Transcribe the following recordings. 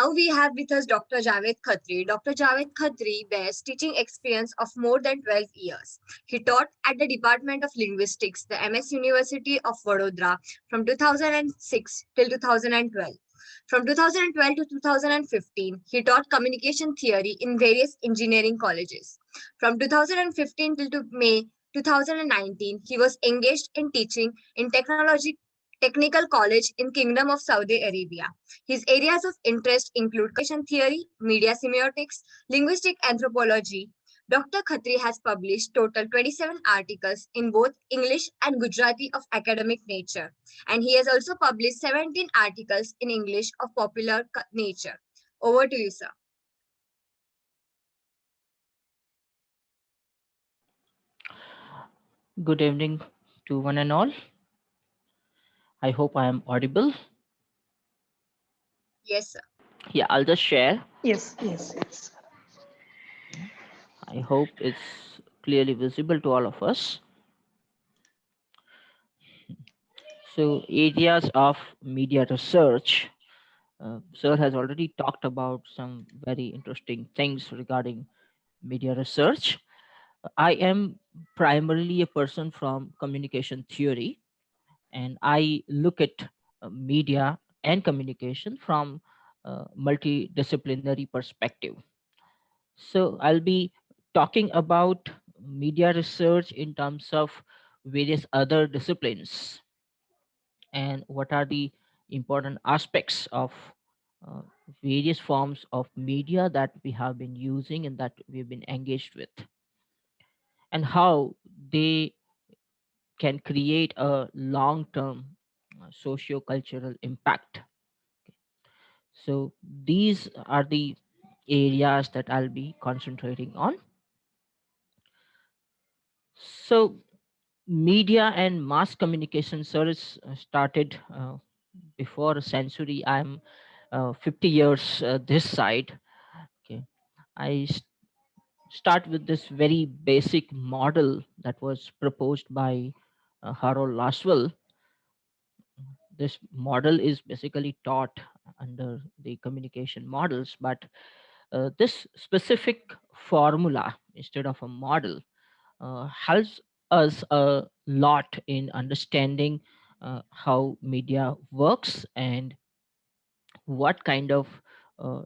Now we have with us Dr. Javed Khatri. Dr. Javed Khatri bears teaching experience of more than 12 years. He taught at the Department of Linguistics, the MS University of Vadodara from 2006 till 2012. From 2012 to 2015, he taught communication theory in various engineering colleges. From 2015 till to May 2019, he was engaged in teaching in technical college in Kingdom of Saudi Arabia. His areas of interest include communication theory, media semiotics, linguistic anthropology. Dr. Khatri has published total 27 articles in both English and Gujarati of academic nature, and he has also published 17 articles in English of popular nature. Over to you, sir. Good evening to one and all. I hope I am audible. Yes, sir. Yeah, I'll just share. Yes. I hope it's clearly visible to all of us. So, areas of media research. Sir has already talked about some very interesting things regarding media research. I am primarily a person from communication theory, and I look at media and communication from multidisciplinary perspective. So I'll be talking about media research in terms of various other disciplines and what are the important aspects of uh, various forms of media that we have been using and that we've been engaged with, and how they can create a long-term socio-cultural impact. So these are the areas that I'll be concentrating on. So media and mass communication service started before a century. I'm 50 years this side. Okay, I start with this very basic model that was proposed by Harold Laswell. This model is basically taught under the communication models, but this specific formula instead of a model helps us a lot in understanding how media works and what kind of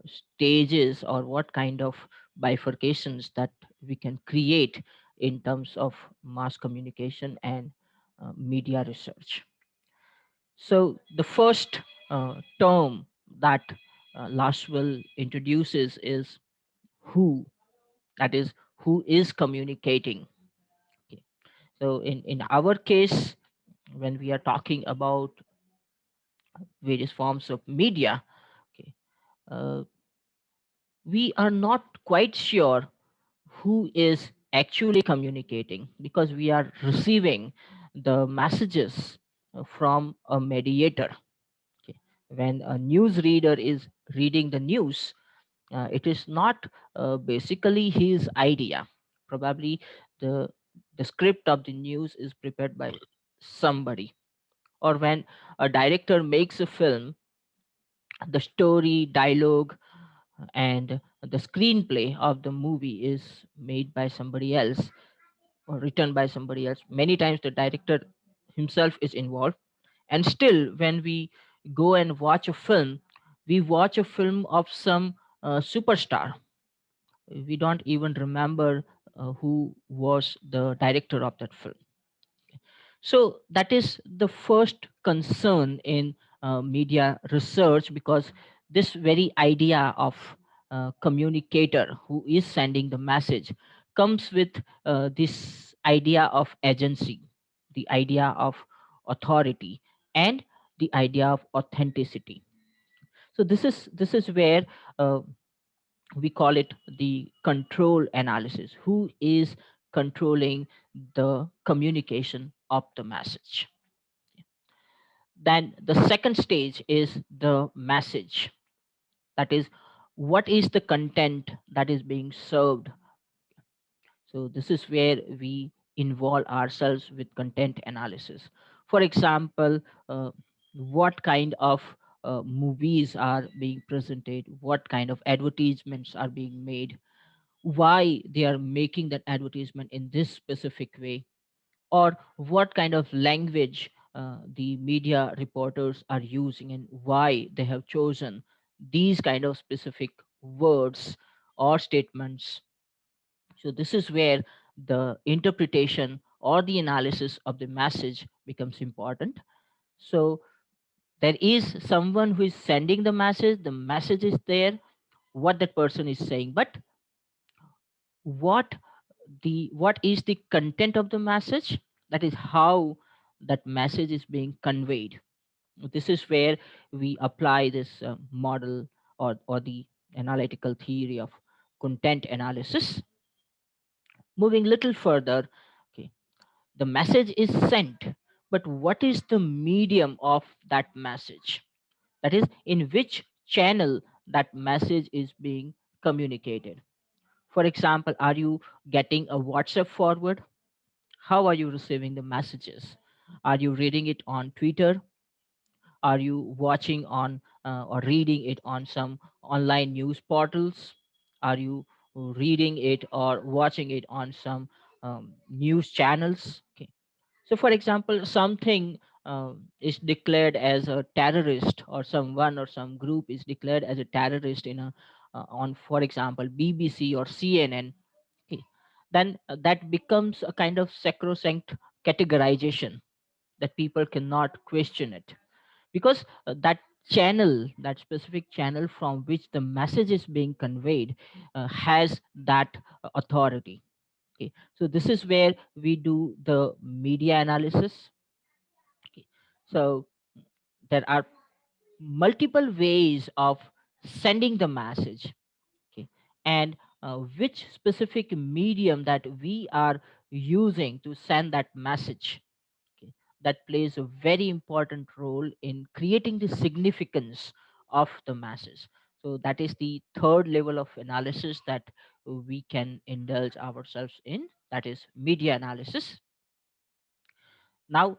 stages or what kind of bifurcations that we can create in terms of mass communication and media research. So the first term that Laswell introduces is who, that is, who is communicating. Okay. So in our case, when we are talking about various forms of media, okay, uh, we are not quite sure who is actually communicating because we are receiving the messages from a mediator. Okay. When a news reader is reading the news, it is not basically his idea. Probably the the script of the news is prepared by somebody. Or when a director makes a film, the story, dialogue, and the screenplay of the movie is made by somebody else or written by somebody else. Many times the director himself is involved. And still, when we go and watch a film, we watch a film of some superstar. We don't even remember who was the director of that film. So that is the first concern in media research, because this very idea of communicator who is sending the message comes with this idea of agency, the idea of authority, and the idea of authenticity. So this is where uh, we call it the control analysis. Who is controlling the communication of the message? Then the second stage is the message. That is, what is the content that is being served? So this is where we involve ourselves with content analysis. For example, what kind of movies are being presented, what kind of advertisements are being made, why they are making that advertisement in this specific way, or what kind of language the media reporters are using and why they have chosen these kind of specific words or statements. So this is where the interpretation or the analysis of the message becomes important. So there is someone who is sending the message is there, what that person is saying, but what what is the content of the message, that is how that message is being conveyed. This is where we apply this model or the analytical theory of content analysis. Moving little further, okay, the message is sent, but what is the medium of that message, that is in which channel that message is being communicated. For example, are you getting a WhatsApp forward? How are you receiving the messages? Are you reading it on Twitter? Are you watching on or reading it on some online news portals? Are you reading it or watching it on some news channels? Okay. So, for example, something is declared as a terrorist, or someone or some group is declared as a terrorist in a on, for example, BBC or CNN. Okay. Then that becomes a kind of sacrosanct categorization that people cannot question it, because that channel, that specific channel from which the message is being conveyed, has that authority. Okay, so this is where we do the media analysis. Okay, so there are multiple ways of sending the message. Okay, and which specific medium that we are using to send that message, okay, that plays a very important role in creating the significance of the masses. So that is the third level of analysis that we can indulge ourselves in, that is media analysis. Now,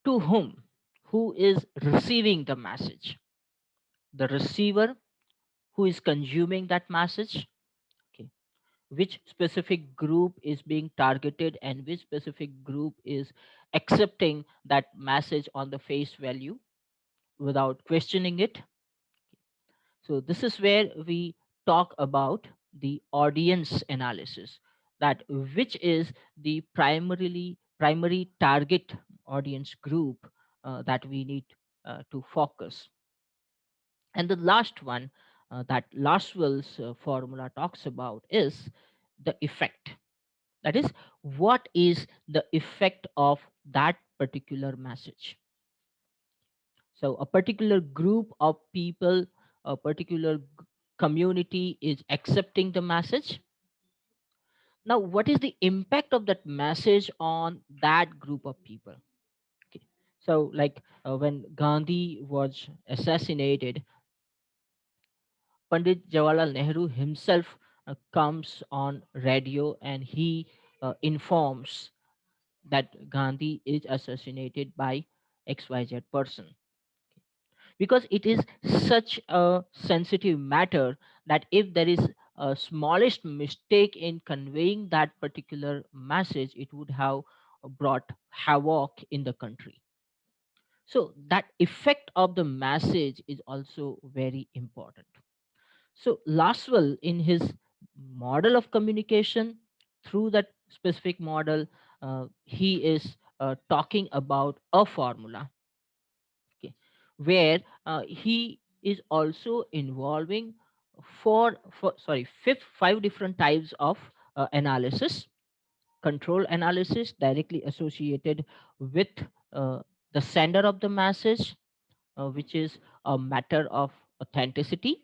to whom? Who is receiving the message? The receiver who is consuming that message. Okay. Which specific group is being targeted and which specific group is accepting that message on the face value without questioning it. So this is where we talk about the audience analysis, that which is the primary target audience group that we need to focus. And the last one that Laswell's formula talks about is the effect. That is, what is the effect of that particular message? So a particular group of people, a particular community is accepting the message. Now, what is the impact of that message on that group of people? Okay. So, like when Gandhi was assassinated, Pandit Jawaharlal Nehru himself comes on radio and he informs that Gandhi is assassinated by XYZ person, because it is such a sensitive matter that if there is a smallest mistake in conveying that particular message, it would have brought havoc in the country. So that effect of the message is also very important. So Laswell, in his model of communication, through that specific model, he is talking about a formula, okay, where he is also involving five different types of analysis. Control analysis, directly associated with uh, the sender of the message, which is a matter of authenticity.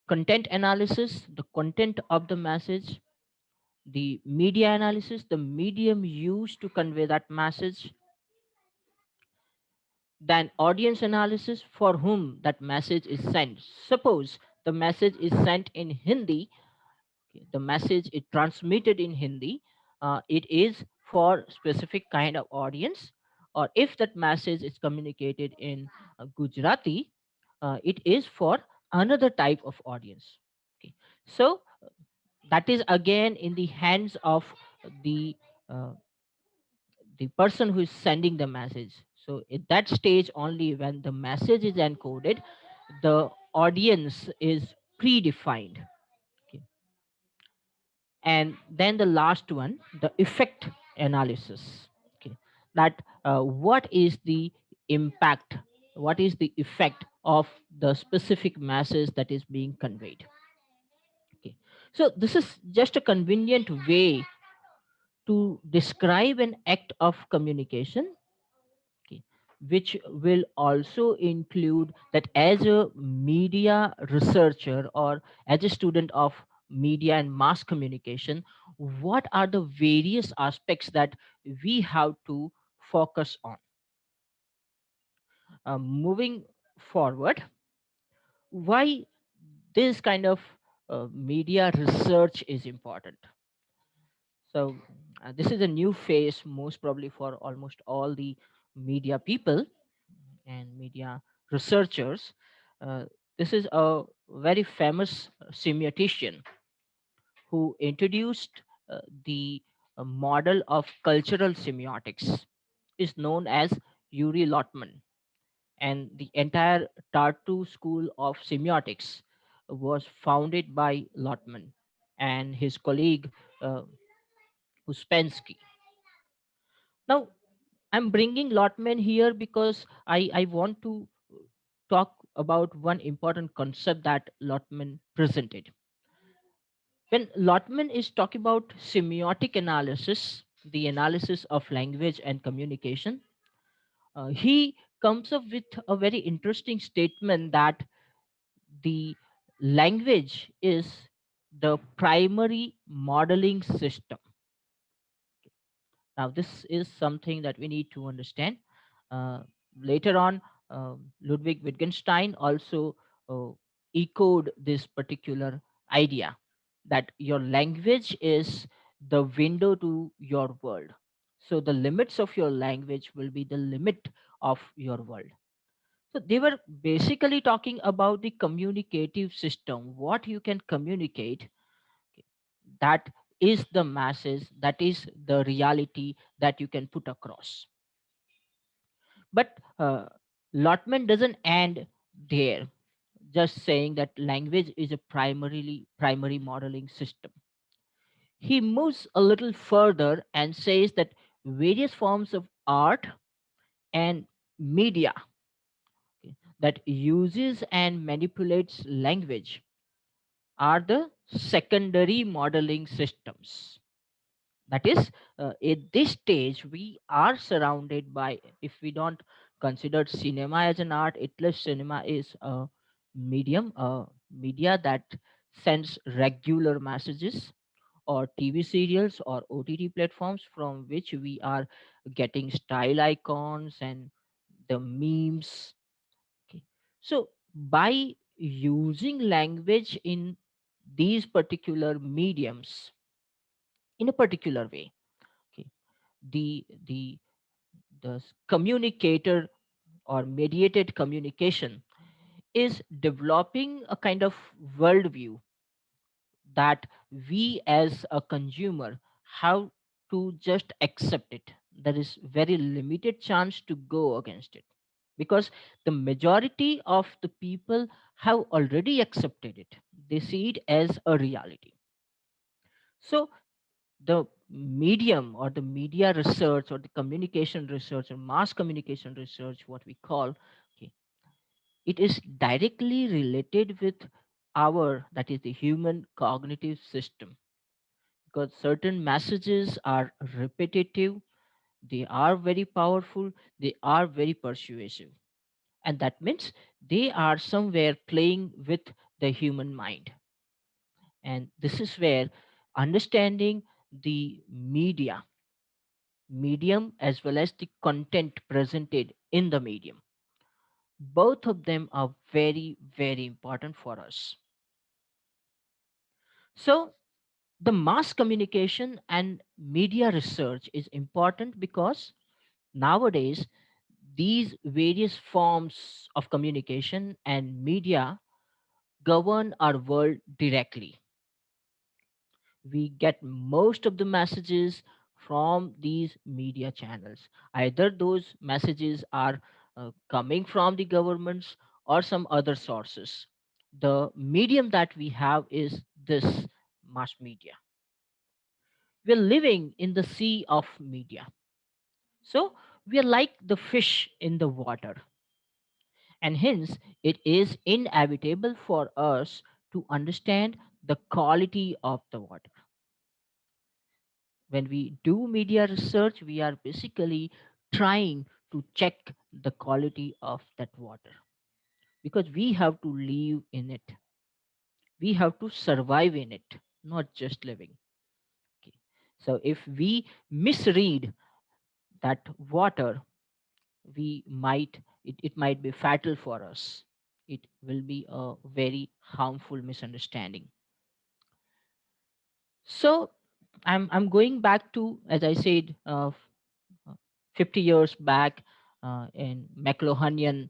Content analysis, the content of the message. The media analysis, the medium used to convey that message. Then audience analysis, for whom that message is sent. Suppose the message is sent in Hindi, okay, the message is transmitted in Hindi, it is for specific kind of audience. Or if that message is communicated in Gujarati, it is for another type of audience. Okay. So that is again in the hands of the uh, the person who is sending the message. So at that stage only, when the message is encoded, the audience is predefined. Okay. And then the last one, the effect analysis. Okay. That what is the impact, what is the effect of the specific message that is being conveyed. Okay. So this is just a convenient way to describe an act of communication. Okay. Which will also include that as a media researcher or as a student of media and mass communication, what are the various aspects that we have to focus on. Moving forward, why this kind of media research is important. So this is a new phase most probably for almost all the media people and media researchers. Uh, this is a very famous semiotician who introduced the model of cultural semiotics, is known as Yuri Lotman. And the entire Tartu school of semiotics was founded by Lotman and his colleague uh, Uspensky. Now, I'm bringing Lotman here because I want to talk about one important concept that Lotman presented. When Lotman is talking about semiotic analysis, the analysis of language and communication, he comes up with a very interesting statement that the language is the primary modeling system. Now, this is something that we need to understand. Uh, Later on, Ludwig Wittgenstein also uh, echoed this particular idea that your language is the window to your world. So, the limits of your language will be the limit of your world. So, they were basically talking about the communicative system, what you can communicate. That is the masses, that is the reality that you can put across. But Lotman doesn't end there, just saying that language is a primary modeling system. He moves a little further and says that various forms of art and media, okay, that uses and manipulates language are the secondary modeling systems. That is, at this stage we are surrounded by, if we don't consider cinema as an art, at least cinema is a media that sends regular messages, or TV serials or OTT platforms from which we are getting style icons and the memes. Okay. So by using language in these particular mediums in a particular way, okay, the communicator or mediated communication is developing a kind of worldview that we as a consumer have to just accept it. There is very limited chance to go against it, because the majority of the people have already accepted it. They see it as a reality. So the medium or the media research or the communication research or mass communication research, what we call, okay, it is directly related with our, that is the human cognitive system, because certain messages are repetitive, they are very powerful, they are very persuasive, and that means they are somewhere playing with the human mind. And this is where understanding the medium as well as the content presented in the medium, both of them are very very important for us. So the mass communication and media research is important because nowadays these various forms of communication and media govern our world directly. We get most of the messages from these media channels. Either those messages are coming from the governments or some other sources. The medium that we have is this mass media. We're living in the sea of media. So we are like the fish in the water. And hence, it is inevitable for us to understand the quality of the water. When we do media research, we are basically trying to check the quality of that water because we have to live in it. We have to survive in it, not just living. Okay. So if we misread that water, it might be fatal for us. It will be a very harmful misunderstanding. So I'm going back to, as I said, uh, 50 years back in McLuhanian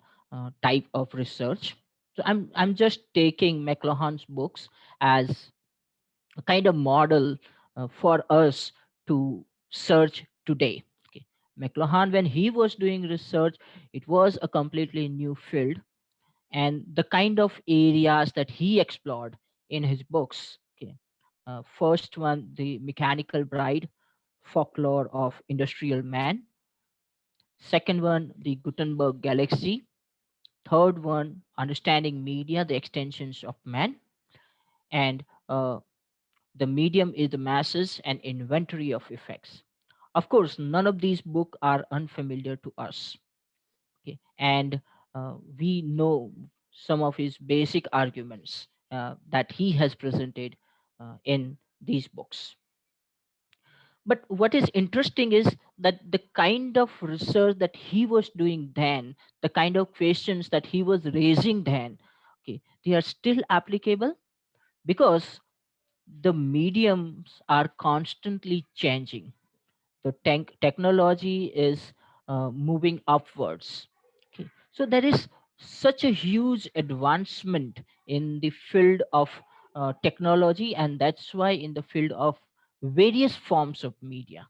type of research. So I'm just taking McLuhan's books as a kind of model for us to search today. Okay. McLuhan, when he was doing research, it was a completely new field, and the kind of areas that he explored in his books. Okay. First one, the Mechanical Bride, Folklore of Industrial Man. Second one, the Gutenberg Galaxy. Third one, Understanding Media, the Extensions of Man. And the medium is the masses and inventory of effects. Of course, none of these books are unfamiliar to us. Okay. And we know some of his basic arguments that he has presented in these books. But what is interesting is that the kind of research that he was doing then, the kind of questions that he was raising then, okay, they are still applicable because the mediums are constantly changing. The technology is moving upwards. Okay. So there is such a huge advancement in the field of technology, and that's why in the field of various forms of media,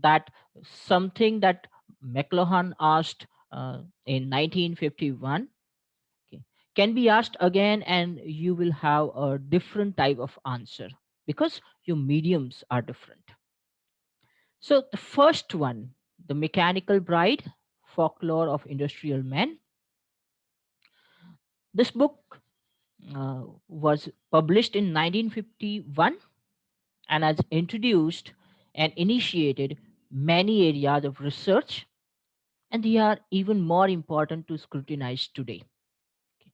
that something that McLuhan asked in 1951, okay, can be asked again and you will have a different type of answer because your mediums are different. So the first one, The Mechanical Bride, Folklore of Industrial Men, this book was published in 1951 and has introduced and initiated many areas of research, and they are even more important to scrutinize today. Okay.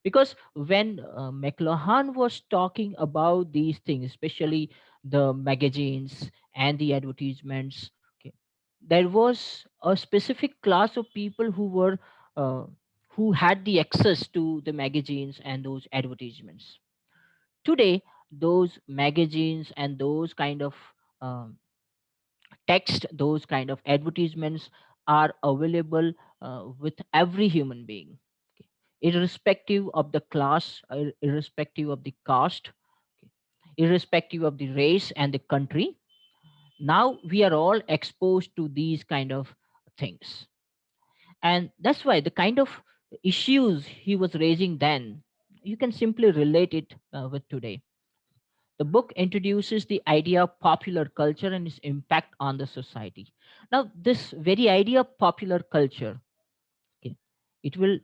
Because when McLuhan was talking about these things, especially the magazines and the advertisements, okay, there was a specific class of people uh, who had the access to the magazines and those advertisements. Today, those magazines and those kind of um, text, those kind of advertisements are available with every human being, okay, irrespective of the class, irrespective of the caste, okay, irrespective of the race and the country. Now we are all exposed to these kind of things, and that's why the kind of issues he was raising then, you can simply relate it with today. The book introduces the idea of popular culture and its impact on the society. Now, this very idea of popular culture, okay, it will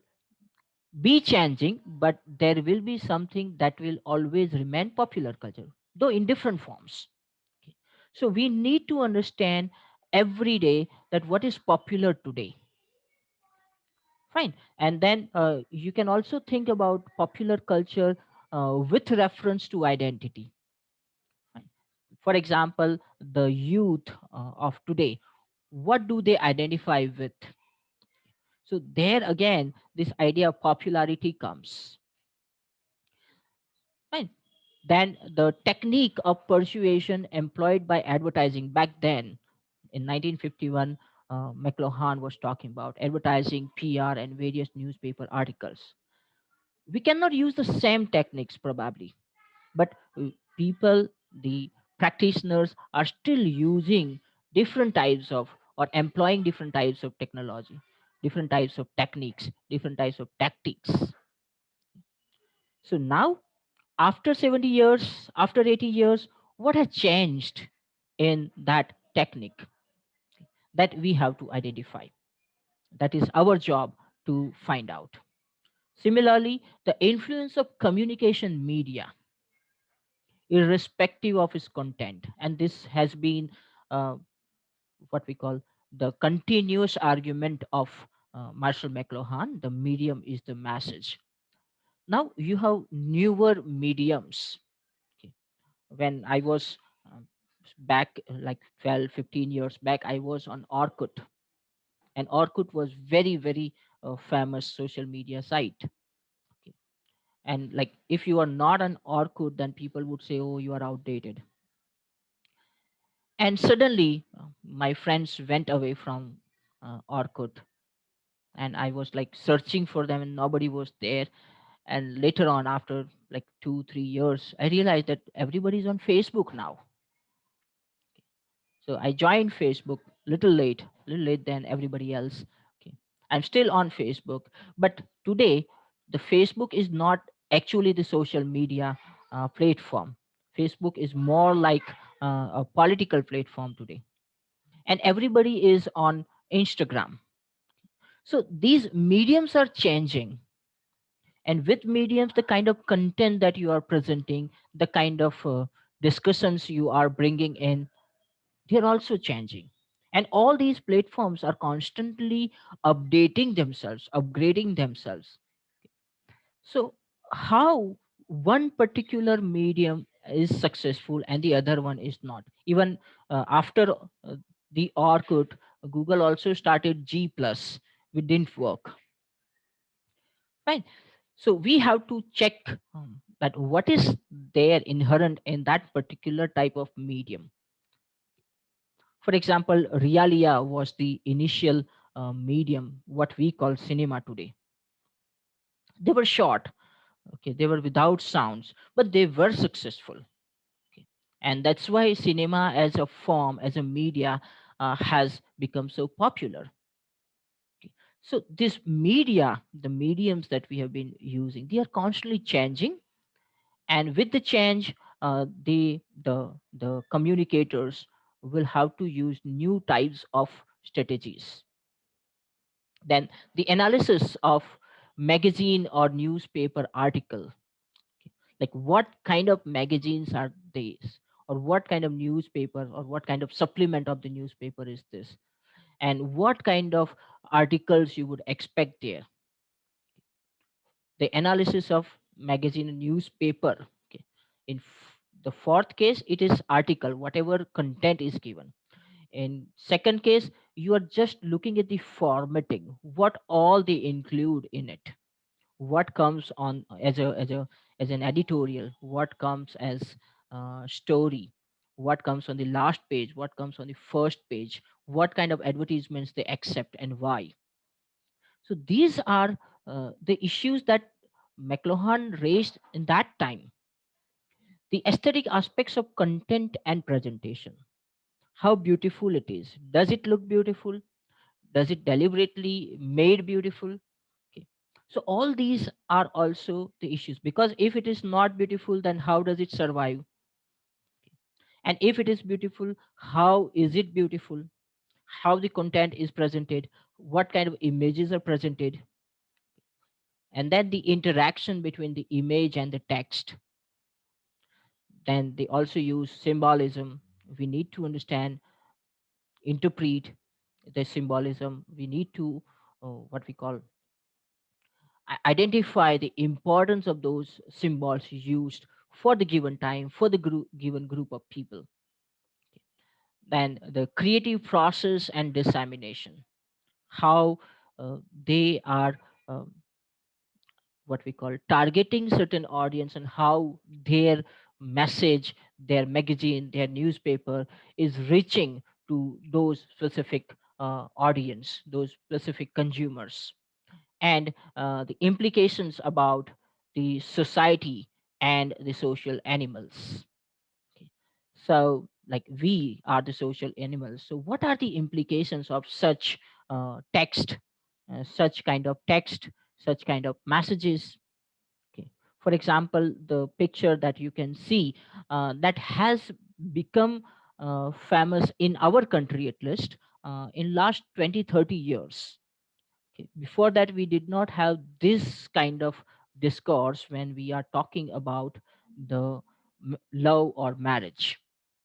be changing, but there will be something that will always remain popular culture, though in different forms. Okay. So we need to understand every day that what is popular today. Fine. And then you can also think about popular culture with reference to identity. Fine. For example, the youth of today, what do they identify with? So there again, this idea of popularity comes. Fine. Then the technique of persuasion employed by advertising back then in 1951. McLuhan was talking about, advertising, PR, and various newspaper articles. We cannot use the same techniques probably, but people, the practitioners, are still using different types of, or employing different types of technology, different types of techniques, different types of tactics. So now, after 70 years, after 80 years, what has changed in that technique that we have to identify? That is our job to find out. Similarly, the influence of communication media, irrespective of its content, and this has been uh, what we call the continuous argument of Marshall McLuhan, the medium is the message. Now you have newer mediums. Okay. When I was back like 12, 15 years back, I was on Orkut, and Orkut was very, very famous social media site. Okay. And like if you are not on Orkut, then people would say, oh, you are outdated. And suddenly my friends went away from Orkut, and I was like searching for them and nobody was there. And later on, after like 2 3 years, I realized that everybody's on Facebook now. So I joined Facebook little late than everybody else. Okay. I'm still on Facebook, but today the Facebook is not actually the social media platform. Facebook is more like a political platform today, and everybody is on Instagram. So these mediums are changing, and with mediums, the kind of content that you are presenting, the kind of discussions you are bringing in, they're also changing. And all these platforms are constantly updating themselves, upgrading themselves. So how one particular medium is successful and the other one is not? Even after the Orkut, Google also started G plus, which didn't work. Fine. So we have to check that what is there inherent in that particular type of medium. For example, Realia was the initial medium, what we call cinema today. They were short, okay, they were without sounds, but they were successful. Okay. And that's why cinema as a form, as a media, has become so popular. Okay. So this media, the mediums that we have been using, they are constantly changing, and with the change, the communicators will have to use new types of strategies. Then the analysis of magazine or newspaper article, like what kind of magazines are these, or what kind of newspaper or what kind of supplement of the newspaper is this, and what kind of articles you would expect there. The analysis of magazine and newspaper. Okay. In the fourth case, it is article, whatever content is given. In second case, you are just looking at the formatting, what all they include in it, what comes on as an editorial, what comes as story, what comes on the last page, what comes on the first page, what kind of advertisements they accept and why. So these are the issues that McLuhan raised in that time. The aesthetic aspects of content and presentation. How beautiful it is. Does it look beautiful? Does it deliberately made beautiful? Okay. So all these are also the issues, because if it is not beautiful, then how does it survive? And if it is beautiful, how is it beautiful? How the content is presented? What kind of images are presented? And then the interaction between the image and the text. Then they also use symbolism. We need to understand, interpret the symbolism. We need to what we call identify the importance of those symbols used for the given time, for the given group of people. Then the creative process and dissemination, how they are um, what we call targeting certain audience, and how their message, their magazine, their newspaper is reaching to those specific audience, those specific consumers, and the implications about the society and the social animals. Okay. So, like, we are the social animals. So, what are the implications of such text, such kind of messages? Okay. For example, the picture that you can see that has become famous in our country, at least in last 20-30 years. Okay. Before that, we did not have this kind of discourse when we are talking about the love or marriage.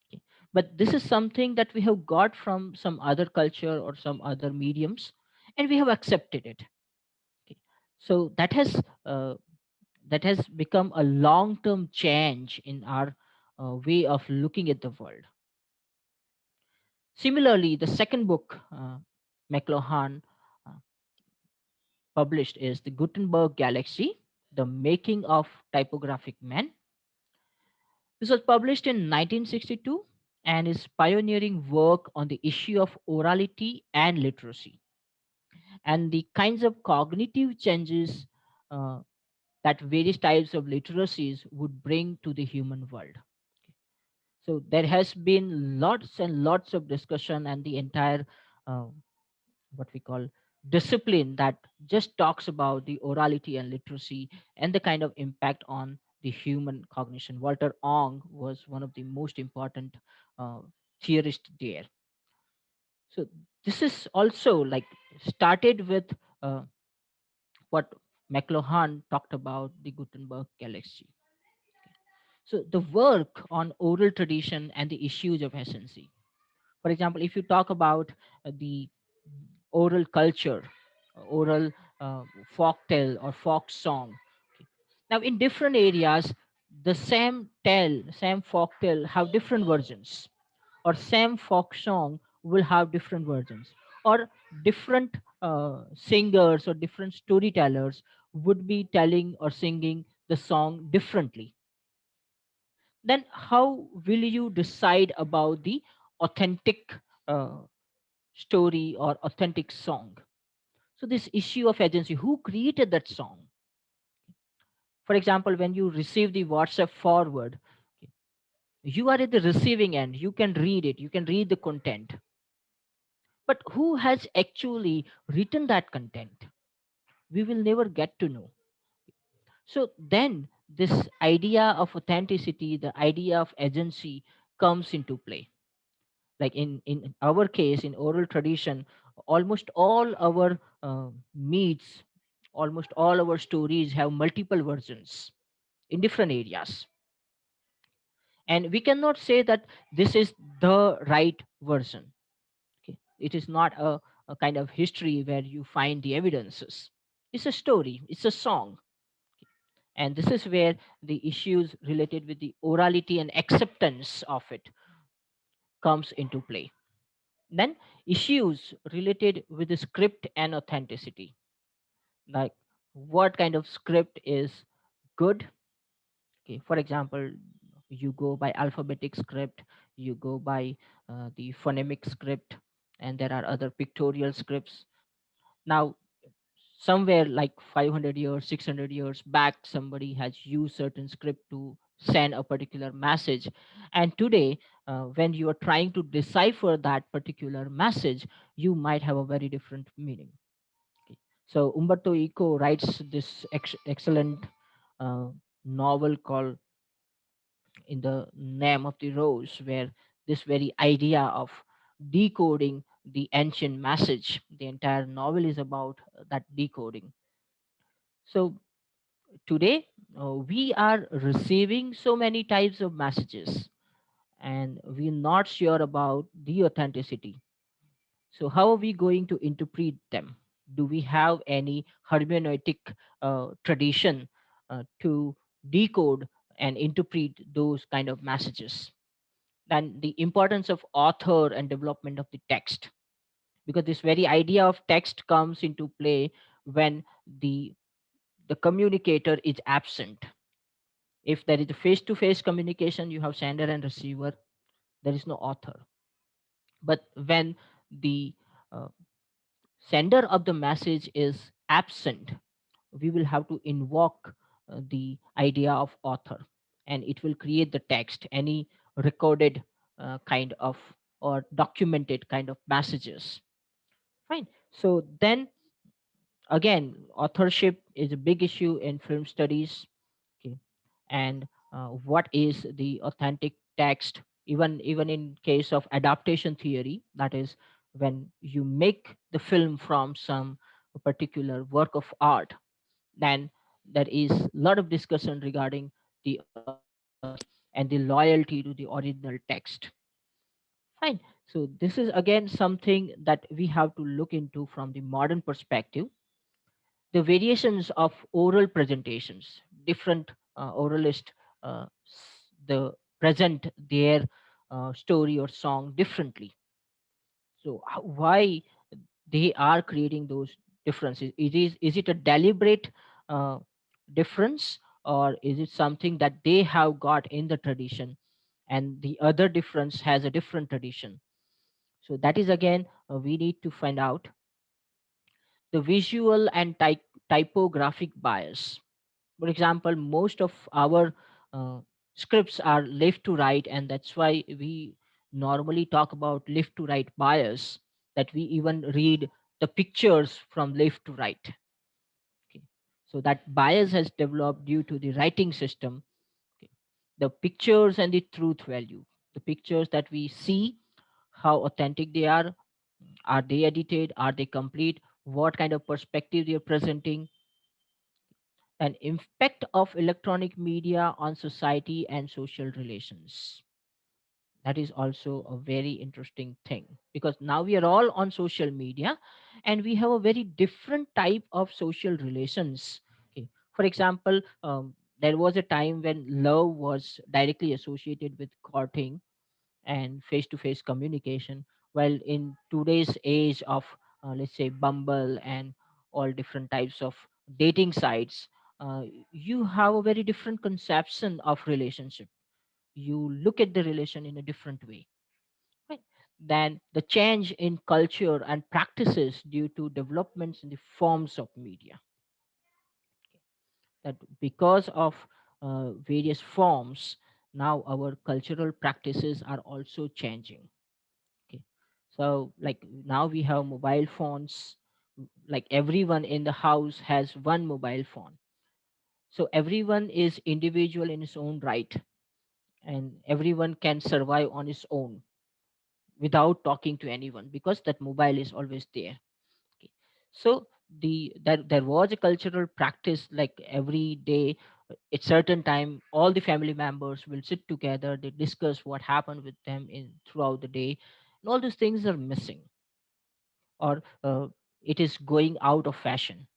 Okay. But this is something that we have got from some other culture or some other mediums, and we have accepted it. Okay. So that has become a long term change in our way of looking at the world. Similarly, the second book McLuhan uh, published is The Gutenberg Galaxy, The Making of Typographic Man. This was published in 1962 and is pioneering work on the issue of orality and literacy and the kinds of cognitive changes uh, that various types of literacies would bring to the human world. So there has been lots and lots of discussion, and the entire uh, what we call discipline that just talks about the orality and literacy and the kind of impact on the human cognition. Walter Ong was one of the most important uh, theorists there. So this is also like started with what McLuhan talked about the Gutenberg galaxy. So the work on oral tradition and the issues of essency. For example, if you talk about the oral culture, oral folk tale or folk song. Okay. Now, in different areas, the same folk tale have different versions, or same folk song will have different versions, or different singers or different storytellers would be telling or singing the song differently. Then how will you decide about the authentic uh, story or authentic song? So this issue of agency, who created that song? For example, when you receive the WhatsApp forward, okay, you are at the receiving end, you can read it, you can read the content, but who has actually written that content? We will never get to know. So then this idea of authenticity, the idea of agency comes into play. Like in our case, in oral tradition, almost all our myths, almost all our stories have multiple versions in different areas, and we cannot say that this is the right version. Okay. It is not a kind of history where you find the evidences. It's a story, it's a song. And this is where the issues related with the orality and acceptance of it comes into play. Then issues related with the script and authenticity, like what kind of script is good. Okay, for example, you go by alphabetic script, you go by the phonemic script, and there are other pictorial scripts. Now, somewhere like 500 years, 600 years back, somebody has used certain script to send a particular message, and today, when you are trying to decipher that particular message, you might have a very different meaning. Okay. So Umberto Eco writes this excellent uh, novel called In the Name of the Rose, where this very idea of decoding the ancient message, the entire novel is about that decoding. So today, we are receiving so many types of messages, and we're not sure about the authenticity. So how are we going to interpret them? Do we have any hermeneutic tradition to decode and interpret those kind of messages? Then the importance of author and development of the text, because this very idea of text comes into play when the communicator is absent. If there is a face to face communication, you have sender and receiver, there is no author. But when the uh, sender of the message is absent, we will have to invoke the idea of author, and it will create the text, any recorded kind of or documented kind of messages. Fine. So then again, authorship is a big issue in film studies. Okay. And what is the authentic text, even in case of adaptation theory, that is when you make the film from some particular work of art, then there is a lot of discussion regarding the authenticity and the loyalty to the original text. Fine. So this is again something that we have to look into from the modern perspective. The variations of oral presentations, different oralist the present their story or song differently. So why they are creating those differences? Is it a deliberate uh, difference, or is it something that they have got in the tradition and the other difference has a different tradition? So that is again we need to find out. The visual and typographic bias, for example, most of our uh, scripts are left to right, and that's why we normally talk about left to right bias, that we even read the pictures from left to right. Okay. So that bias has developed due to the writing system. Okay. The pictures and the truth value, the pictures that we see, how authentic they are they edited, are they complete, what kind of perspective they are presenting. An impact of electronic media on society and social relations, that is also a very interesting thing, because now we are all on social media and we have a very different type of social relations. Okay. For example, there was a time when love was directly associated with courting and face to face communication, while in today's age of let's say Bumble and all different types of dating sites, uh, you have a very different conception of relationship. You look at the relation in a different way, right? Than the change in culture and practices due to developments in the forms of media. That because of various forms, now our cultural practices are also changing. Okay. So like now we have mobile phones, like everyone in the house has one mobile phone. So everyone is individual in his own right, and everyone can survive on his own without talking to anyone because that mobile is always there. Okay. So there was a cultural practice, like every day at certain time all the family members will sit together, they discuss what happened with them in throughout the day, and all these things are missing, or it is going out of fashion.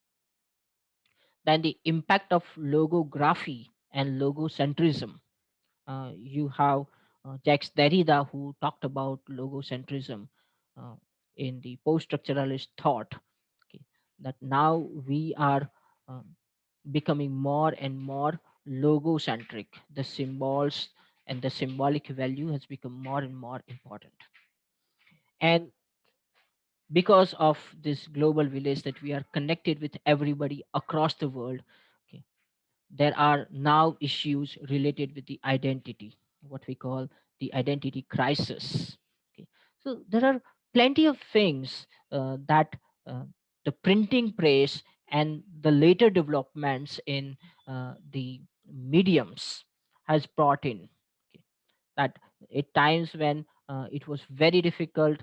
Then the impact of logography and logocentrism. You have Jacques Derrida who talked about logocentrism uh, in the post-structuralist thought. Okay, that now we are um, becoming more and more logocentric. The symbols and the symbolic value has become more and more important. And because of this global village that we are connected with everybody across the world, okay, there are now issues related with the identity, what we call the identity crisis. Okay. So there are plenty of things that uh, the printing press and the later developments in the mediums has brought in. Okay. That at times when it was very difficult,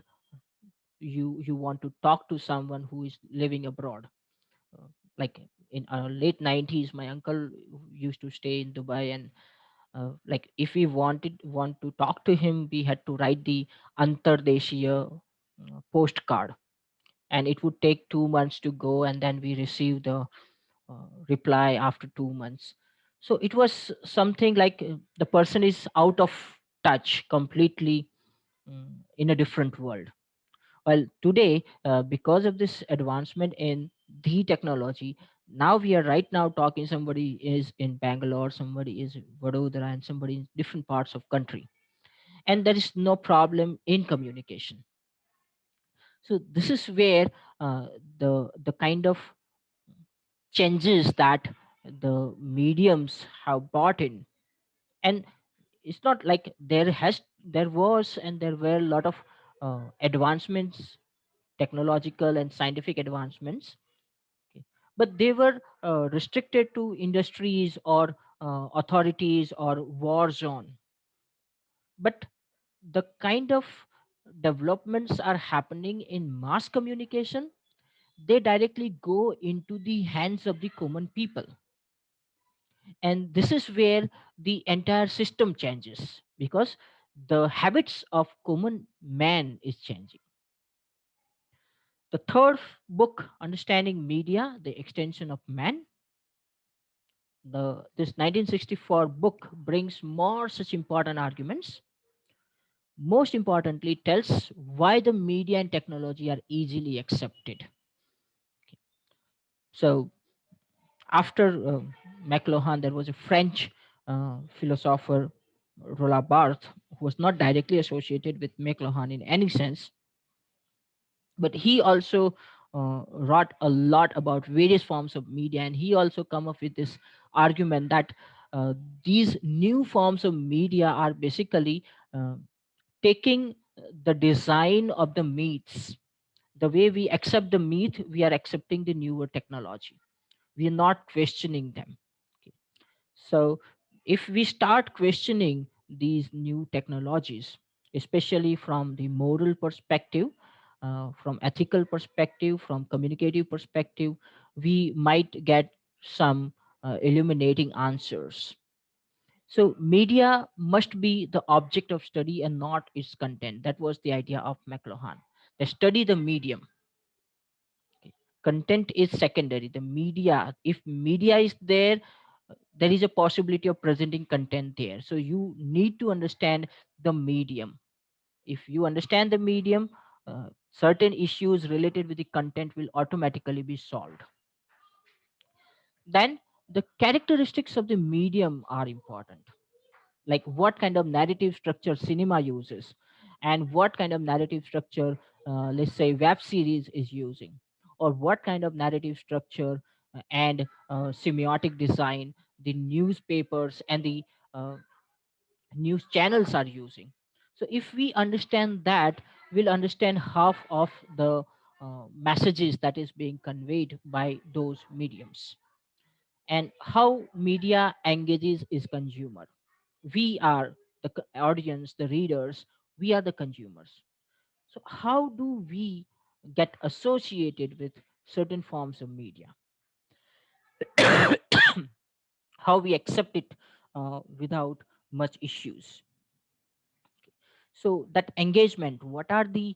you want to talk to someone who is living abroad, uh, like in late 90s my uncle used to stay in Dubai, and like if we want to talk to him, we had to write the antardeshiya postcard, and it would take 2 months to go, and then we receive the reply after 2 months. So it was something like the person is out of touch completely, in a different world. Well, today, because of this advancement in the technology, now we are right now talking. Somebody is in Bangalore, somebody is in Vadodara, and somebody in different parts of country, and there is no problem in communication. So this is where the kind of changes that the mediums have brought in. And it's not like there was and there were a lot of advancements, technological and scientific advancements. Okay. But they were restricted to industries or authorities or war zone. But the kind of developments are happening in mass communication, they directly go into the hands of the common people. And this is where the entire system changes, because the habits of common man is changing. The third book, Understanding Media, The Extension of Man, this 1964 book brings more such important arguments. Most importantly, tells why the media and technology are easily accepted. So after McLuhan, there was a French philosopher, Roland Barthes, who was not directly associated with McLuhan in any sense, but he also wrote a lot about various forms of media, and he also come up with this argument that uh, these new forms of media are basically uh, taking the design of the myths. The way we accept the myth, we are accepting the newer technology. We are not questioning them. Okay. So if we start questioning these new technologies, especially from the moral perspective, from ethical perspective, from communicative perspective, we might get some illuminating answers. So media must be the object of study and not its content. That was the idea of McLuhan. They study the medium. Okay. Content is secondary. The media, if media is there, there is a possibility of presenting content there. So you need to understand the medium. If you understand the medium, certain issues related with the content will automatically be solved. Then the characteristics of the medium are important, like what kind of narrative structure cinema uses, and what kind of narrative structure, let's say, web series is using, or what kind of narrative structure and semiotic design the newspapers and the uh, news channels are using. So if we understand that, we'll understand half of the messages that is being conveyed by those mediums. And how media engages is consumer. We are the audience, the readers, we are the consumers. So how do we get associated with certain forms of media? How we accept it without much issues? So that engagement, what are the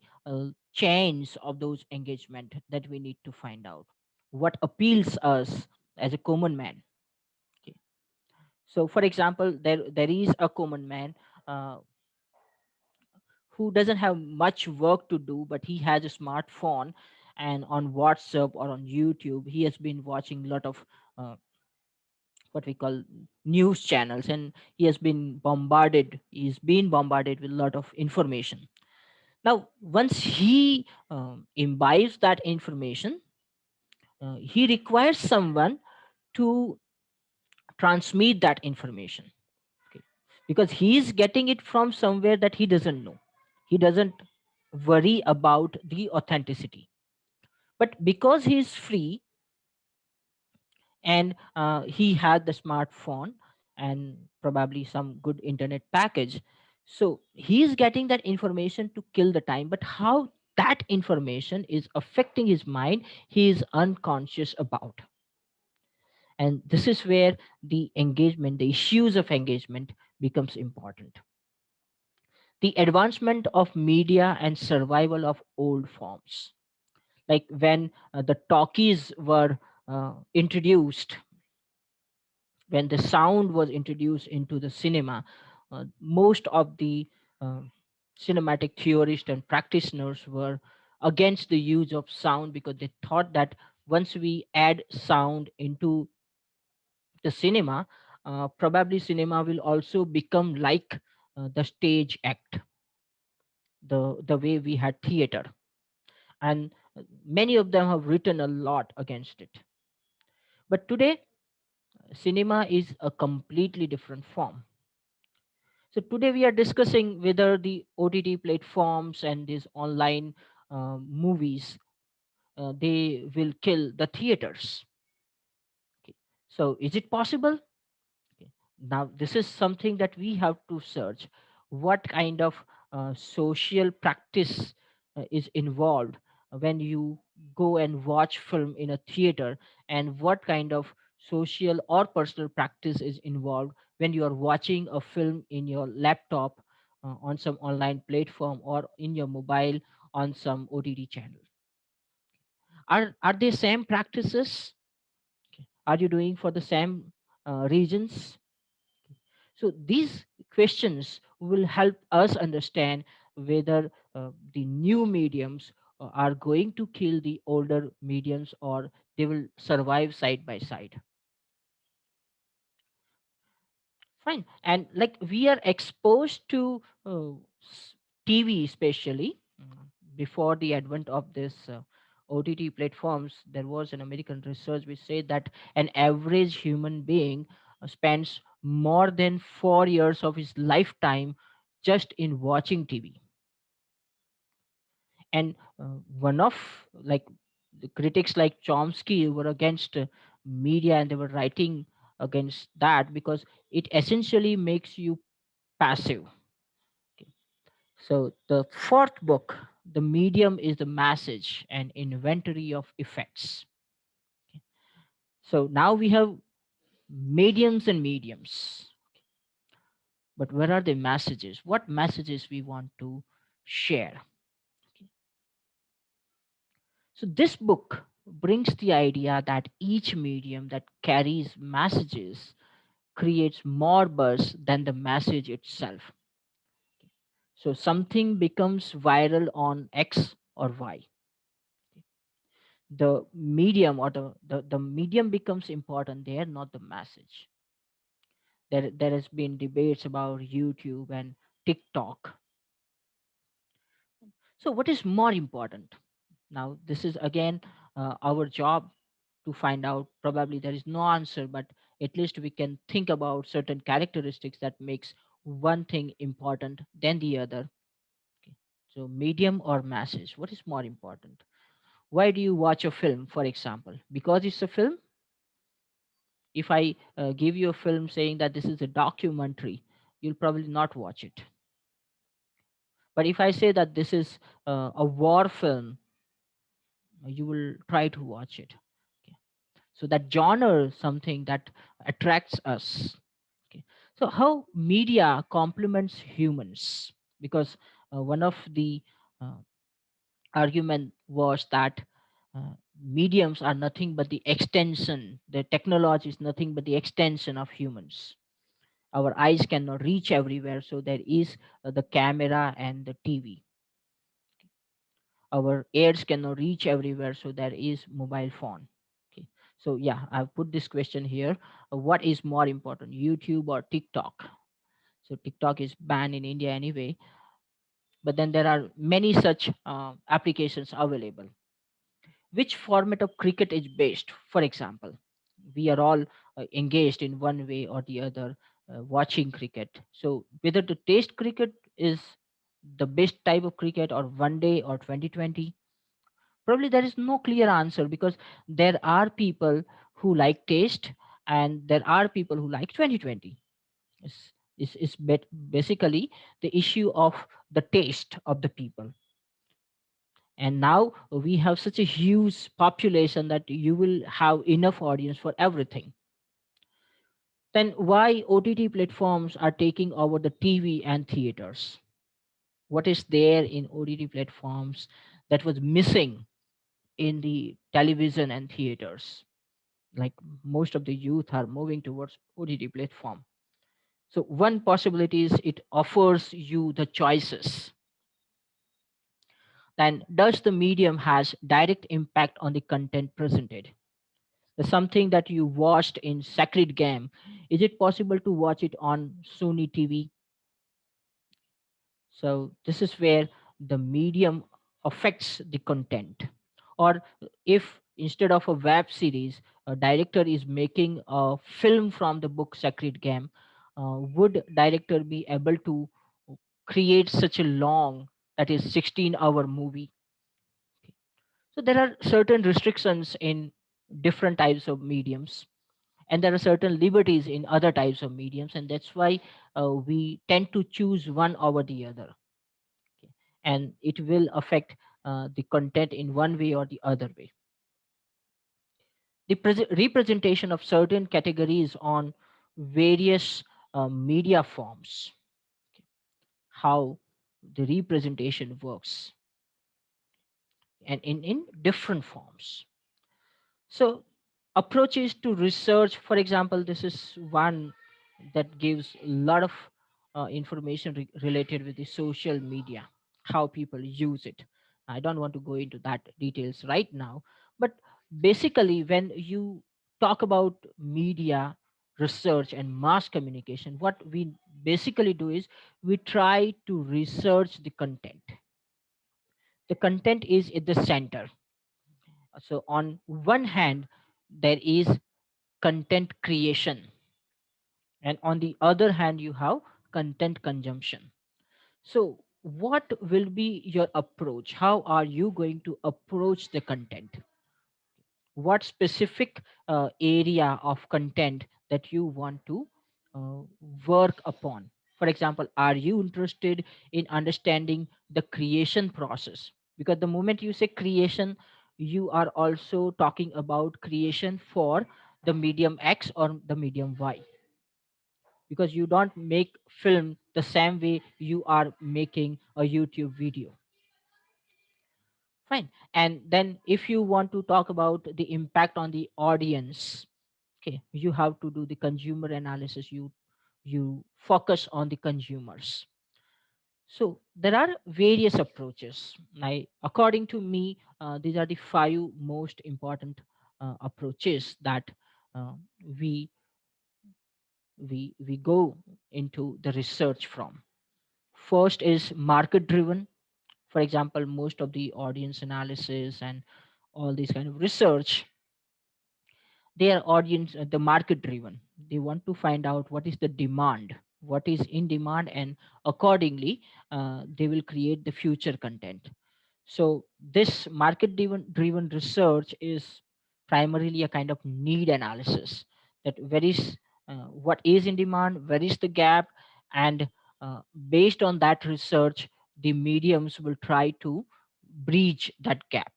chains of those engagement that we need to find out? What appeals us as a common man? Okay. So for example, there is a common man uh, who doesn't have much work to do, but he has a smartphone, and on WhatsApp or on YouTube, he has been watching a lot of uh, what we call news channels, and he's been bombarded with a lot of information. Now, once he imbibes that information, he requires someone to transmit that information. Okay. Because he is getting it from somewhere that he doesn't know. He doesn't worry about the authenticity. But because he is free, and he had the smartphone and probably some good internet package, so he is getting that information to kill the time. But how that information is affecting his mind, he is unconscious about. And this is where the engagement, the issues of engagement becomes important. The advancement of media and survival of old forms, like when the talkies were introduced, when the sound was introduced into the cinema, most of the uh, cinematic theorists and practitioners were against the use of sound, because they thought that once we add sound into the cinema, probably cinema will also become like the stage act, the way we had theater. and many of them have written a lot against it. But today, cinema is a completely different form. So today we are discussing whether the OTT platforms and these online movies they will kill the theaters. Okay. So is it possible? Okay. Now this is something that we have to search. What kind of social practice is involved when you go and watch film in a theater, and what kind of social or personal practice is involved when you are watching a film in your laptop on some online platform or in your mobile on some OTT channel. Are they same practices? Are you doing for the same regions? So these questions will help us understand whether the new mediums are going to kill the older mediums, or they will survive side by side. Fine. And like we are exposed to TV, especially before the advent of this OTT platforms, there was an American research which said that an average human being spends more than 4 years of his lifetime just in watching TV. And one of like the critics like Chomsky were against media, and they were writing against that because it essentially makes you passive. Okay. So the fourth book, the medium is the message and inventory of effects. Okay. So now we have mediums and mediums, but where are the messages? What messages we want to share? Okay. So this book brings the idea that each medium that carries messages creates more buzz than the message itself. So something becomes viral on X or Y. The medium or the medium becomes important there, not the message. There has been debates about YouTube and TikTok. So what is more important? Now this is again our job to find out. Probably there is no answer, but at least we can think about certain characteristics that makes one thing important than the other. Okay. So medium or message, what is more important? Why do you watch a film, for example? Because it's a film. If I give you a film saying that this is a documentary, you'll probably not watch it. But if I say that this is a war film, you will try to watch it. Okay. So that genre is something that attracts us. Okay. So how media complements humans? Because one of the uh, argument was that mediums are nothing but the extension. The technology is nothing but the extension of humans. Our eyes cannot reach everywhere, so there is the camera and the TV. Our ears cannot reach everywhere, so there is mobile phone. Okay. So yeah, I've put this question here. What is more important, YouTube or TikTok? So TikTok is banned in India anyway, but then there are many such applications available. Which format of cricket is best? For example, we are all engaged in one way or the other watching cricket. So whether the test cricket is the best type of cricket, or one day or 2020, probably there is no clear answer, because there are people who like test and there are people who like 2020. It's basically the issue of the taste of the people. And now we have such a huge population that you will have enough audience for everything. Then why OTT platforms are taking over the TV and theaters? What is there in OTT platforms that was missing in the television and theaters? Like most of the youth are moving towards OTT platform. So one possibility is it offers you the choices. Then does the medium has direct impact on the content presented? Something that you watched in Sacred Game, is it possible to watch it on Sony TV? So this is where the medium affects the content. Or if instead of a web series, a director is making a film from the book Sacred Game, would director be able to create such a long, that is 16-hour movie? Okay. So there are certain restrictions in different types of mediums, and there are certain liberties in other types of mediums, and that's why we tend to choose one over the other. Okay. And it will affect the content in one way or the other way. The representation of certain categories on various media forms, okay, how the representation works, and in different forms. So approaches to research, for example, this is one that gives a lot of information related with the social media, how people use it. I don't want to go into that details right now, but basically when you talk about media research and mass communication, what we basically do is we try to research the content. The content is at the center. So on one hand, there is content creation, and on the other hand you have content consumption. So what will be your approach? How are you going to approach the content? What specific area of content that you want to uh, work upon? For example, are you interested in understanding the creation process? Because the moment you say creation, you are also talking about creation for the medium X or the medium Y, because you don't make film the same way you are making a YouTube video. Fine. And then if you want to talk about the impact on the audience, okay, you have to do the consumer analysis. You focus on the consumers. So there are various approaches. According to me, these are the five most important approaches that uh, we we go into the research from. First is market driven. For example, most of the audience analysis and all these kind of research, they are audience the market driven. They want to find out what is the demand, what is in demand, and accordingly they will create the future content. So this market driven research is primarily a kind of need analysis, that where is what is in demand, where is the gap, and uh, based on that research, the mediums will try to bridge that gap.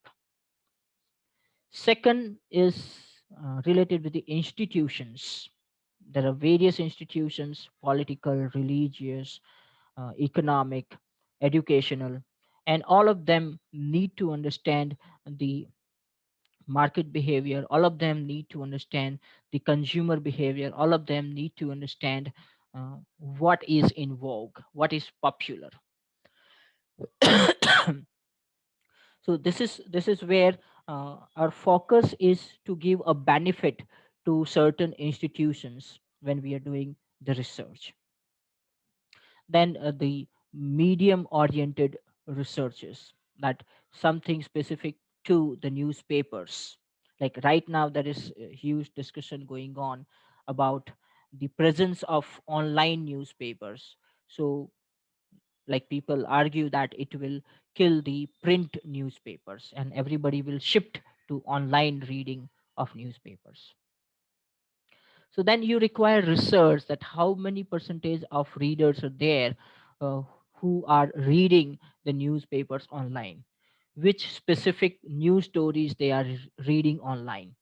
Second is related with the institutions. There are various institutions: political, religious, economic, educational, and all of them need to understand the market behavior. All of them need to understand the consumer behavior. All of them need to understand what is in vogue, what is popular. So this is where our focus is to give a benefit to certain institutions when we are doing the research. Then the medium oriented researches, that something specific to the newspapers. Like right now there is a huge discussion going on about the presence of online newspapers. So like people argue that it will kill the print newspapers and everybody will shift to online reading of newspapers. So then you require research that how many percentage of readers are there uh, who are reading the newspapers online, which specific news stories they are reading online,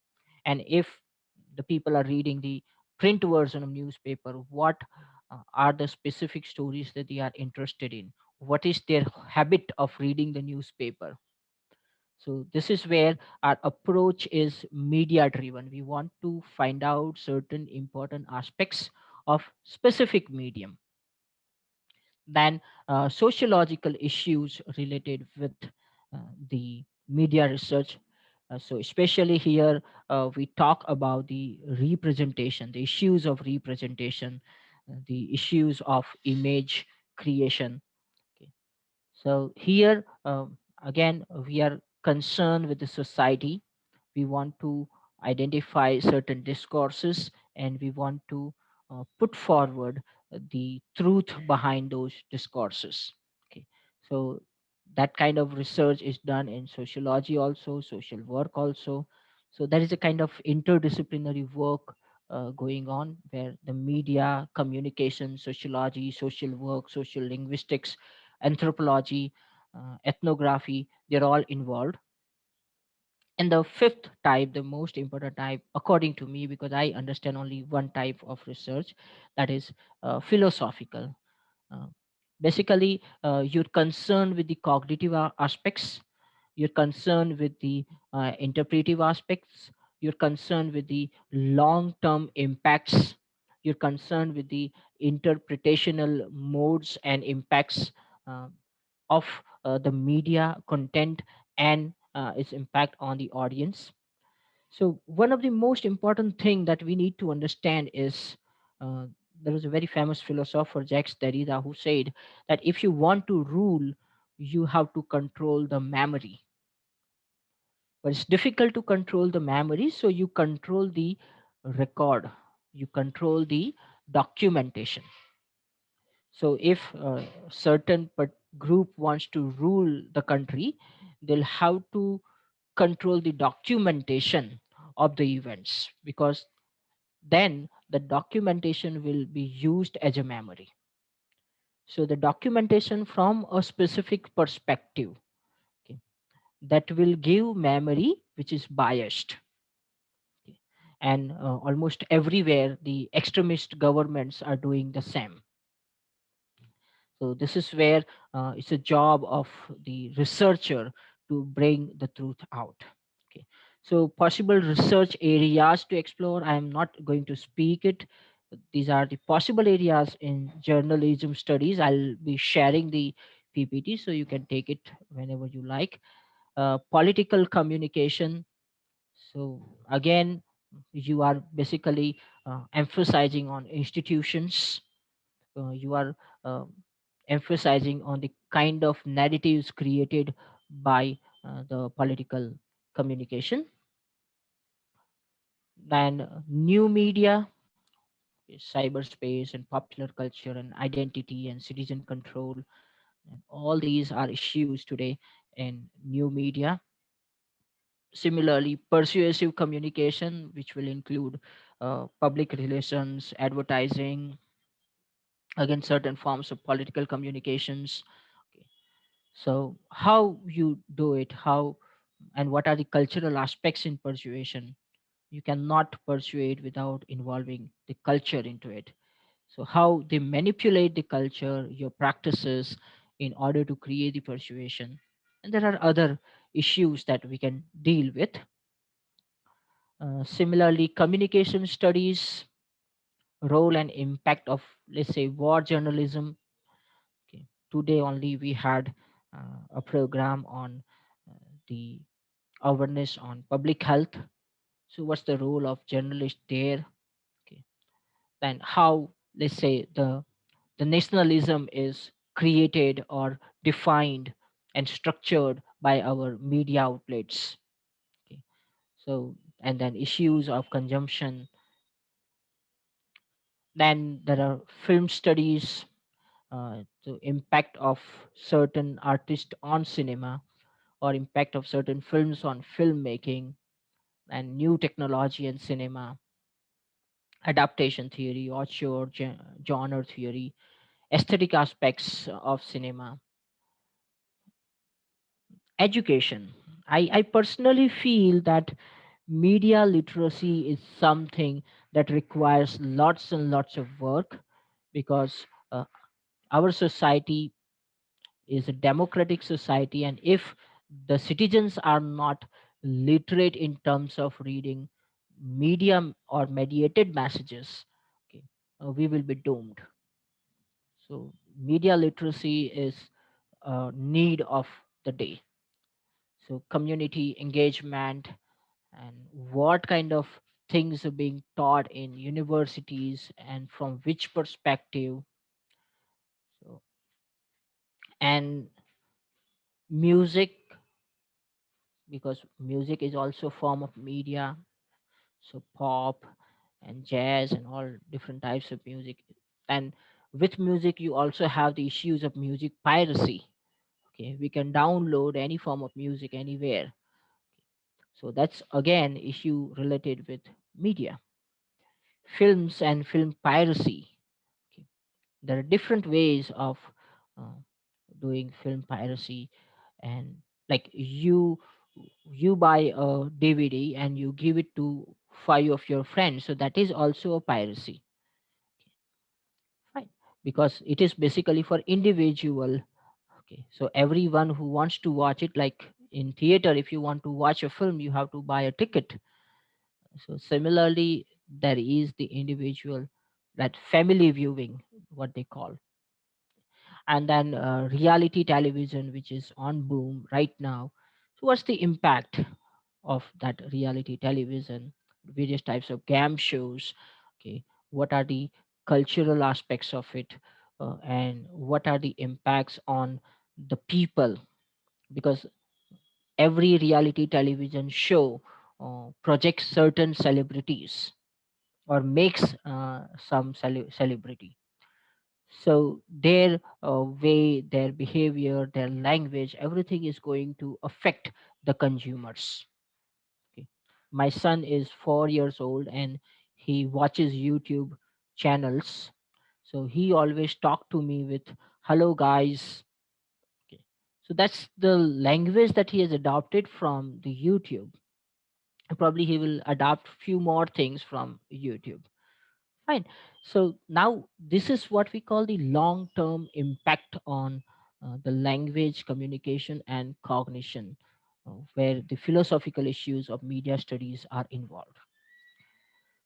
and if the people are reading the print version of newspaper, what are the specific stories that they are interested in, what is their habit of reading the newspaper. So this is where our approach is media driven. We want to find out certain important aspects of specific medium. Then sociological issues related with the media research. So especially here, we talk about the representation, the issues of representation, the issues of image creation. Okay. So here, Again, we are concerned with the society. We want to identify certain discourses, and we want to put forward the truth behind those discourses. Okay, so that kind of research is done in sociology also, social work also. So there is a kind of interdisciplinary work going on, where the media, communication, sociology, social work, social linguistics, anthropology, ethnography, they're all involved. And the fifth type, the most important type, according to me, because I understand only one type of research, that is philosophical. Uh, Basically, you're concerned with the cognitive aspects, you're concerned with the interpretive aspects, you're concerned with the long term impacts, you're concerned with the interpretational modes and impacts uh, of the media content and its impact on the audience. So one of the most important thing that we need to understand is, uh, there was a very famous philosopher Jacques Derrida who said that if you want to rule, you have to control the memory. But it's difficult to control the memory, so you control the record, you control the documentation. So if a certain group wants to rule the country, they'll have to control the documentation of the events, because then the documentation will be used as a memory. So the documentation from a specific perspective, okay, that will give memory which is biased. Okay. And almost everywhere the extremist governments are doing the same. So this is where it's a job of the researcher to bring the truth out. Okay. So possible research areas to explore. I am not going to speak it. These are the possible areas in journalism studies. I'll be sharing the PPT so you can take it whenever you like. Political communication. So again, you are basically emphasizing on institutions. You are uh, emphasizing on the kind of narratives created by the political communication. Then new media, cyberspace and popular culture and identity and citizen control, and all these are issues today in new media. Similarly, persuasive communication, which will include public relations, advertising, again certain forms of political communications. Okay. So how you do it, how and what are the cultural aspects in persuasion? You cannot persuade without involving the culture into it. So how they manipulate the culture, your practices, in order to create the persuasion. And there are other issues that we can deal with. Similarly, communication studies, role and impact of, let's say, war journalism. Okay. Today only we had a program on the awareness on public health. So what's the role of journalist there? Okay. Then how, let's say, the nationalism is created or defined and structured by our media outlets. Okay. So and then issues of consumption. Then there are film studies, the impact of certain artists on cinema, or impact of certain films on filmmaking, and new technology and cinema, adaptation theory, auteur genre theory, aesthetic aspects of cinema, education. I personally feel that media literacy is something that requires lots and lots of work, because our society is a democratic society, and if the citizens are not literate in terms of reading medium or mediated messages, okay, we will be doomed. So media literacy is a need of the day. So community engagement, and what kind of things are being taught in universities and from which perspective. So and music, because music is also a form of media. So pop and jazz and all different types of music. And with music you also have the issues of music piracy. Okay, we can download any form of music anywhere. So that's again issue related with media. Films and film piracy. Okay, there are different ways of uh, doing film piracy. And like you buy a DVD and you give it to five of your friends, so that is also a piracy. Fine, because it is basically for individual. Okay, so everyone who wants to watch it, like in theater, if you want to watch a film you have to buy a ticket. So similarly there is the individual, that family viewing, what they call. And then reality television, which is on boom right now. So what's the impact of that reality television? Various types of game shows. Okay, what are the cultural aspects of it, and what are the impacts on the people? Because every reality television show projects certain celebrities or makes some celebrity. So their way, their behavior, their language, everything is going to affect the consumers. Okay. My son is 4 years old and he watches YouTube channels. So he always talk to me with "Hello guys." Okay. So that's the language that he has adopted from the YouTube. And probably he will adopt few more things from YouTube. Fine. So now this is what we call the long term impact on the language, communication, and cognition, where the philosophical issues of media studies are involved.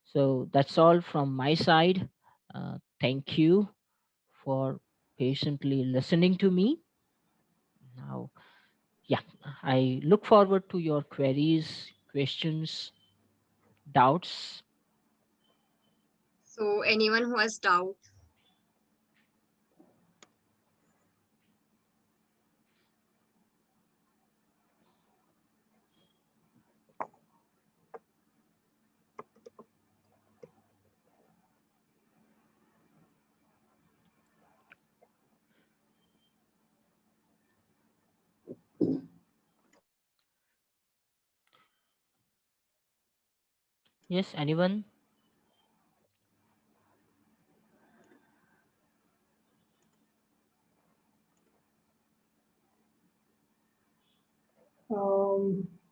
So that's all from my side. Thank you for patiently listening to me. Now, yeah, I look forward to your queries, questions, doubts. So anyone who has doubt. Yes, anyone?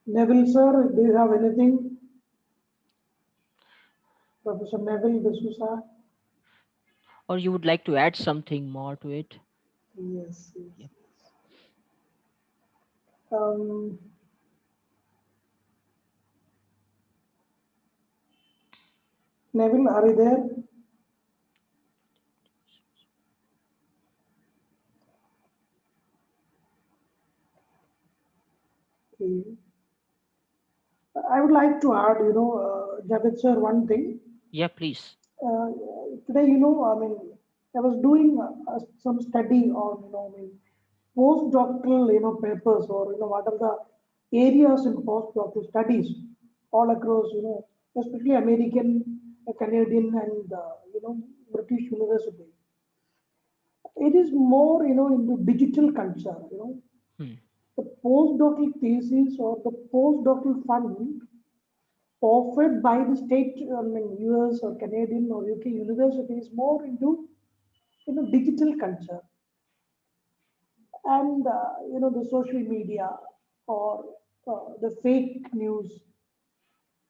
Neville, sir, do you have anything? Professor Neville D'Souza? Or you would like to add something more to it? Yes, yes. Yeah. Um, Neville, are you there? Okay. I would like to add, Javed, sir, one thing. Yeah, please. Uh, Today, I was doing some study on, postdoctoral, papers or, what are the areas in postdoctoral studies all across, especially American, Canadian, and, British university. It is more, into digital culture, Hmm. the postdoctoral thesis or the postdoctoral fund offered by the state, US or Canadian or UK universities more into, digital culture and, the social media or the fake news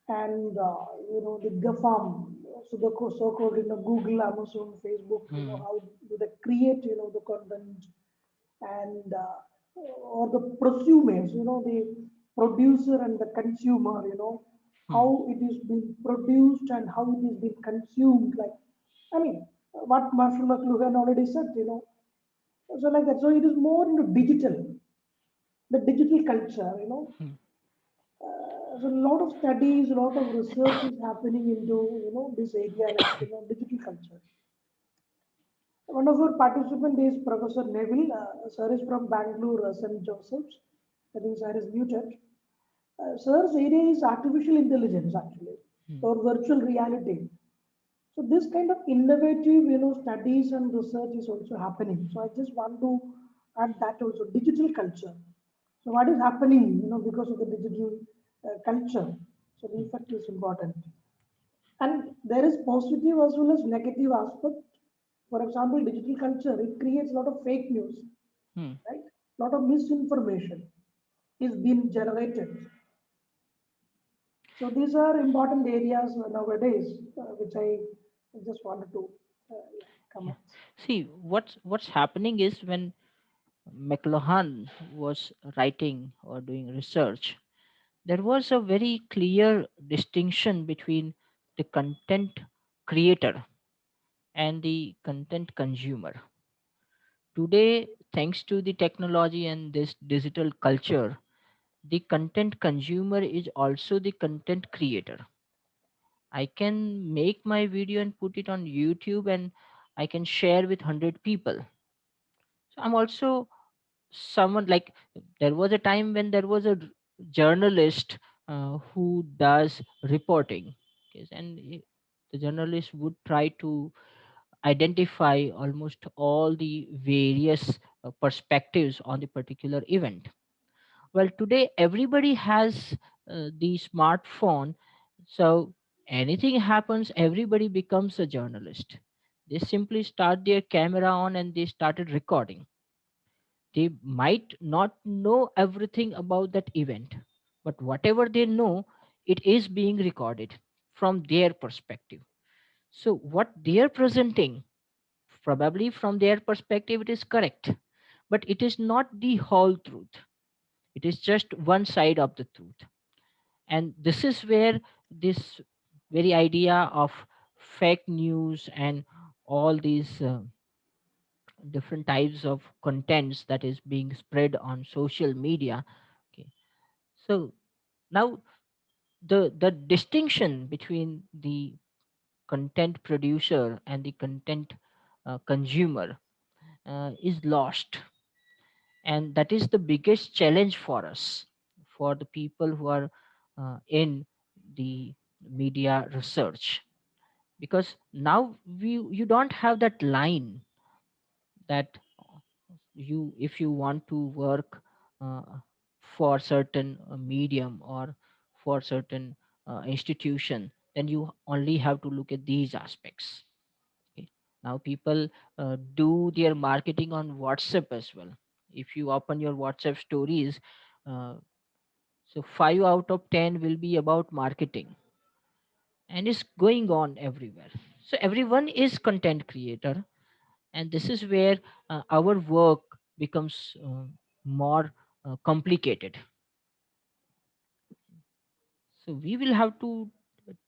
and, the GAFAM, so the so-called, Google, Amazon, Facebook, Hmm. how do they create, the content and or the prosumers, the producer and the consumer, Hmm. how it is being produced and how it is being consumed. Like, I mean, what Marshall McLuhan already said, so like that. So it is more into digital, the digital culture, Hmm. So a lot of studies, a lot of research is happening into, this area, like, digital culture. One of our participants is Professor Neville. Sir is from Bangalore, St. Joseph's. I think sir is muted. Sir's area is artificial intelligence actually, Hmm. or virtual reality. So this kind of innovative, studies and research is also happening. So I just want to add that also digital culture. So what is happening, because of the digital culture? So the Hmm. effect is important, and there is positive as well as negative aspect. For example, digital culture, it creates a lot of fake news, Hmm. right? A lot of misinformation is being generated. So these are important areas nowadays, which I just wanted to yeah, Yeah. comment. See, what's happening is when McLuhan was writing or doing research, there was a very clear distinction between the content creator and the content consumer. Today, thanks to the technology and this digital culture, the content consumer is also the content creator. I can make my video and put it on YouTube and I can share with 100 people. So I'm also someone like there was a time when there was a journalist who does reporting. Okay, and the journalist would try to identify almost all the various perspectives on the particular event. Well, today everybody has the smartphone, so anything happens, everybody becomes a journalist. They simply start their camera on and they started recording. They might not know everything about that event, but whatever they know, it is being recorded from their perspective. So what they are presenting, probably from their perspective, it is correct, but it is not the whole truth. It is just one side of the truth. And this is where this very idea of fake news and all these different types of contents that is being spread on social media. Okay, so now the distinction between the content producer and the content consumer is lost, and that is the biggest challenge for us, for the people who are in the media research, because now you don't have that line that you, if you want to work uh, for certain medium or for certain institution, then you only have to look at these aspects. Okay. Now people do their marketing on WhatsApp as well. If you open your WhatsApp stories, uh, so 5 out of 10 will be about marketing, and it's going on everywhere. So everyone is content creator, and this is where our work becomes more complicated. So we will have to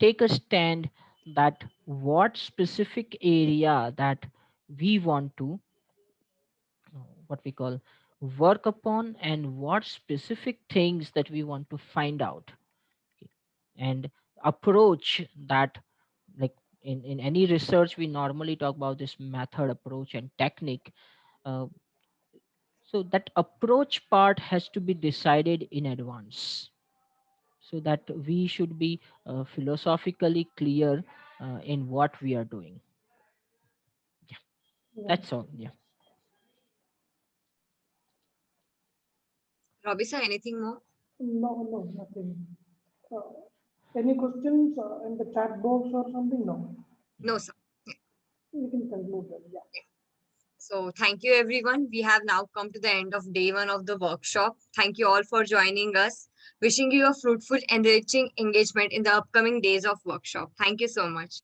take a stand that what specific area that we want to what we call work upon, and what specific things that we want to find out. Okay. And approach that, like in any research we normally talk about this method, approach and technique. uh, so that approach part has to be decided in advance, so that we should be philosophically clear in what we are doing. Yeah, Yeah, that's all. Yeah. yes. Robisa, anything more? No, no, nothing. Uh, any questions in the chat box or something? No. No, sir. We can conclude that. Yeah. So, thank you, everyone. We have now come to the end of day one of the workshop. Thank you all for joining us. Wishing you a fruitful, enriching engagement in the upcoming days of workshop. Thank you so much.